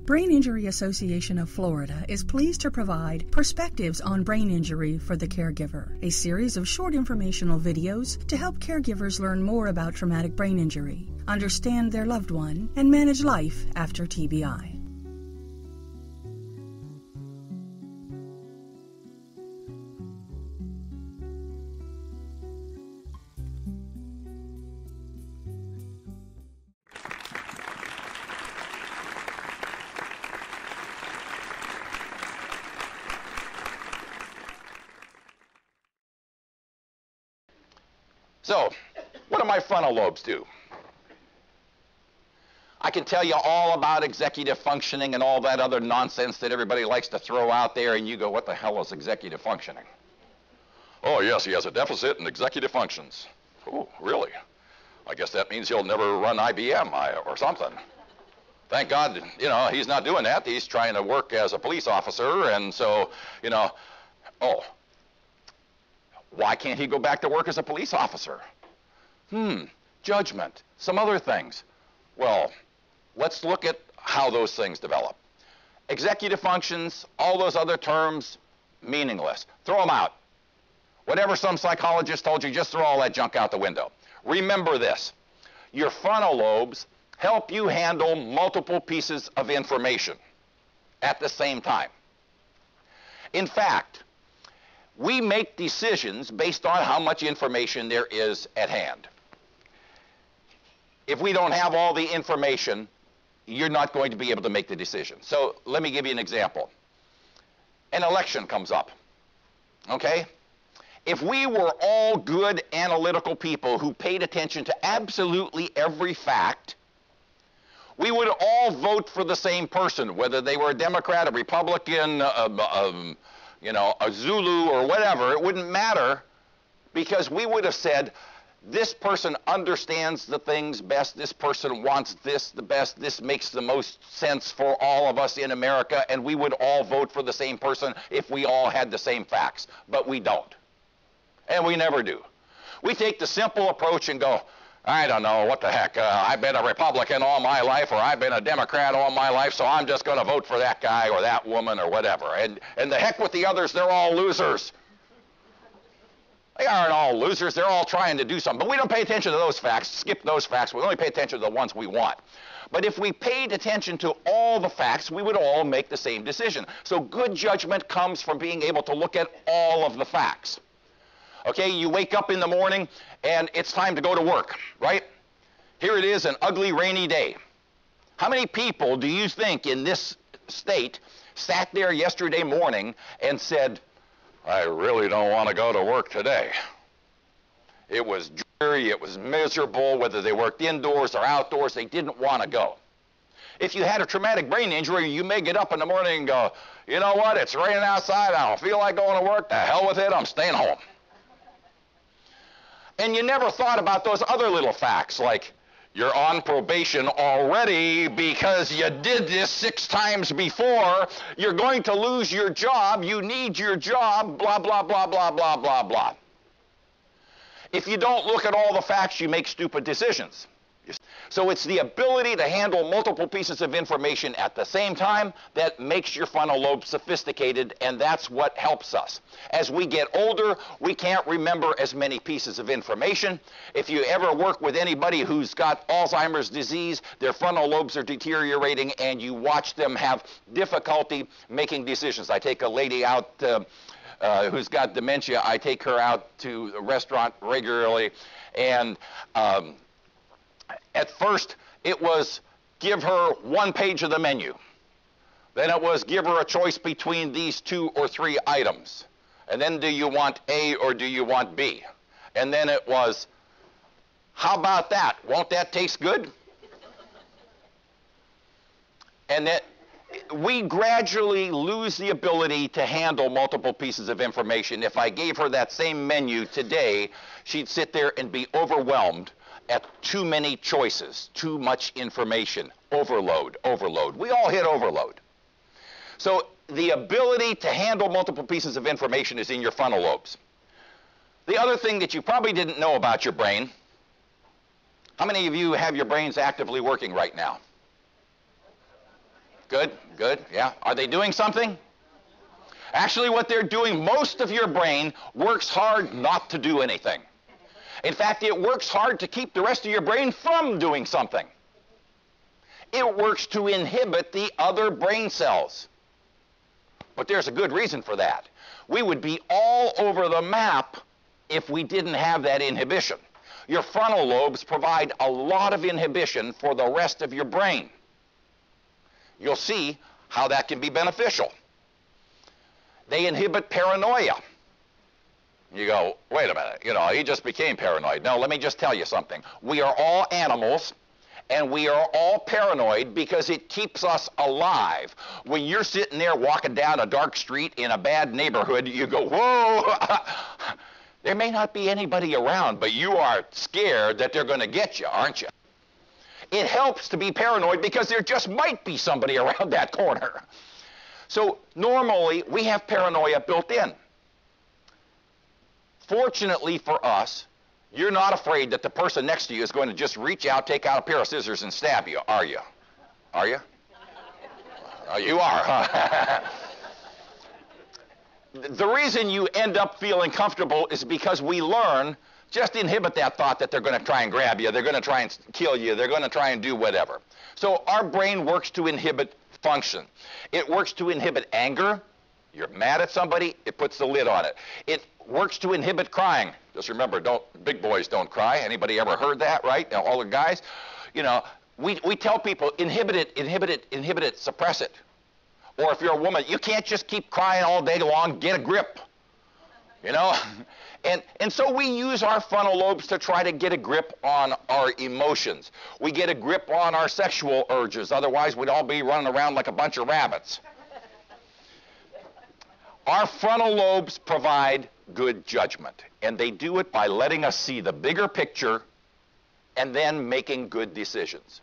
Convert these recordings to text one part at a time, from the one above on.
Brain Injury Association of Florida is pleased to provide Perspectives on Brain Injury for the Caregiver, a series of short informational videos to help caregivers learn more about traumatic brain injury, understand their loved one, and manage life after TBI. So, what do my frontal lobes do? I can tell you all about executive functioning and all that other nonsense that everybody likes to throw out there, and you go, what the hell is executive functioning? Oh, yes, he has a deficit in executive functions. Oh, really? I guess that means he'll never run IBM or something. Thank God, he's not doing that. He's trying to work as a police officer, and so, oh. Why can't he go back to work as a police officer? Judgment, some other things. Well, let's look at how those things develop. Executive functions, all those other terms, meaningless. Throw them out. Whatever some psychologist told you, just throw all that junk out the window. Remember this. Your frontal lobes help you handle multiple pieces of information at the same time. In fact, we make decisions based on how much information there is at hand. If we don't have all the information, you're not going to be able to make the decision. So let me give you an example. An election comes up, okay? If we were all good analytical people who paid attention to absolutely every fact, we would all vote for the same person, whether they were a Democrat, a Republican, a Zulu or whatever. It wouldn't matter, because we would have said, this person understands the things best, this person wants this the best, this makes the most sense for all of us in America, and we would all vote for the same person if we all had the same facts. But we don't. And we never do. We take the simple approach and go, I don't know, what the heck, I've been a Republican all my life, or I've been a Democrat all my life, so I'm just going to vote for that guy or that woman or whatever. And the heck with the others, they're all losers. They aren't all losers, they're all trying to do something. But we don't pay attention to those facts, skip those facts, we only pay attention to the ones we want. But if we paid attention to all the facts, we would all make the same decision. So good judgment comes from being able to look at all of the facts. Okay, you wake up in the morning and it's time to go to work, right? Here it is, an ugly rainy day. How many people do you think in this state sat there yesterday morning and said, I really don't want to go to work today? It was dreary, it was miserable, whether they worked indoors or outdoors, they didn't want to go. If you had a traumatic brain injury, you may get up in the morning and go, you know what, it's raining outside, I don't feel like going to work, the hell with it, I'm staying home. And you never thought about those other little facts, like you're on probation already because you did this 6 times before, you're going to lose your job, you need your job, blah, blah, blah, blah, blah, blah, blah. If you don't look at all the facts, you make stupid decisions. So it's the ability to handle multiple pieces of information at the same time that makes your frontal lobe sophisticated, and that's what helps us. As we get older, we can't remember as many pieces of information. If you ever work with anybody who's got Alzheimer's disease, their frontal lobes are deteriorating, and you watch them have difficulty making decisions. I take a lady out who's got dementia. I take her out to a restaurant regularly, and at first, it was give her 1 page of the menu. Then it was give her a choice between these 2 or 3 items. And then do you want A or do you want B? And then it was, how about that? Won't that taste good? And that we gradually lose the ability to handle multiple pieces of information. If I gave her that same menu today, she'd sit there and be overwhelmed at too many choices, too much information, overload, overload. We all hit overload. So the ability to handle multiple pieces of information is in your frontal lobes. The other thing that you probably didn't know about your brain, how many of you have your brains actively working right now? Good, good, yeah. Are they doing something? Actually, what they're doing, most of your brain works hard not to do anything. In fact, it works hard to keep the rest of your brain from doing something. It works to inhibit the other brain cells. But there's a good reason for that. We would be all over the map if we didn't have that inhibition. Your frontal lobes provide a lot of inhibition for the rest of your brain. You'll see how that can be beneficial. They inhibit paranoia. You go, wait a minute, you know, he just became paranoid. No, let me just tell you something. We are all animals, and we are all paranoid because it keeps us alive. When you're sitting there walking down a dark street in a bad neighborhood, you go, whoa, there may not be anybody around, but you are scared that they're going to get you, aren't you? It helps to be paranoid because there just might be somebody around that corner. So normally, we have paranoia built in. Fortunately for us, you're not afraid that the person next to you is going to just reach out, take out a pair of scissors, and stab you, are you? Are you? You are, huh? The reason you end up feeling comfortable is because we learn, just inhibit that thought that they're going to try and grab you, they're going to try and kill you, they're going to try and do whatever. So our brain works to inhibit function. It works to inhibit anger. You're mad at somebody, it puts the lid on it. It works to inhibit crying. Just remember, big boys don't cry. Anybody ever heard that, right? Now, all the guys, you know, we tell people, inhibit it, suppress it. Or if you're a woman, you can't just keep crying all day long, get a grip, you know? And so we use our frontal lobes to try to get a grip on our emotions. We get a grip on our sexual urges, otherwise we'd all be running around like a bunch of rabbits. Our frontal lobes provide good judgment, and they do it by letting us see the bigger picture and then making good decisions.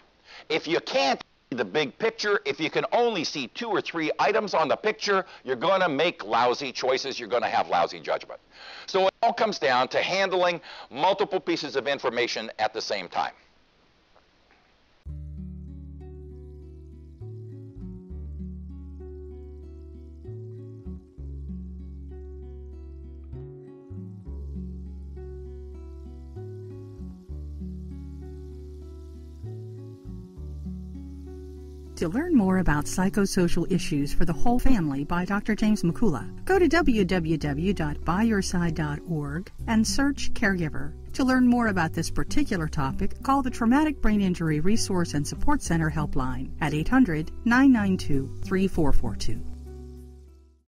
If you can't see the big picture, if you can only see 2 or 3 items on the picture, you're going to make lousy choices, you're going to have lousy judgment. So it all comes down to handling multiple pieces of information at the same time. To learn more about psychosocial issues for the whole family by Dr. James Mikula, go to www.byyourside.org and search Caregiver. To learn more about this particular topic, call the Traumatic Brain Injury Resource and Support Center helpline at 800-992-3442.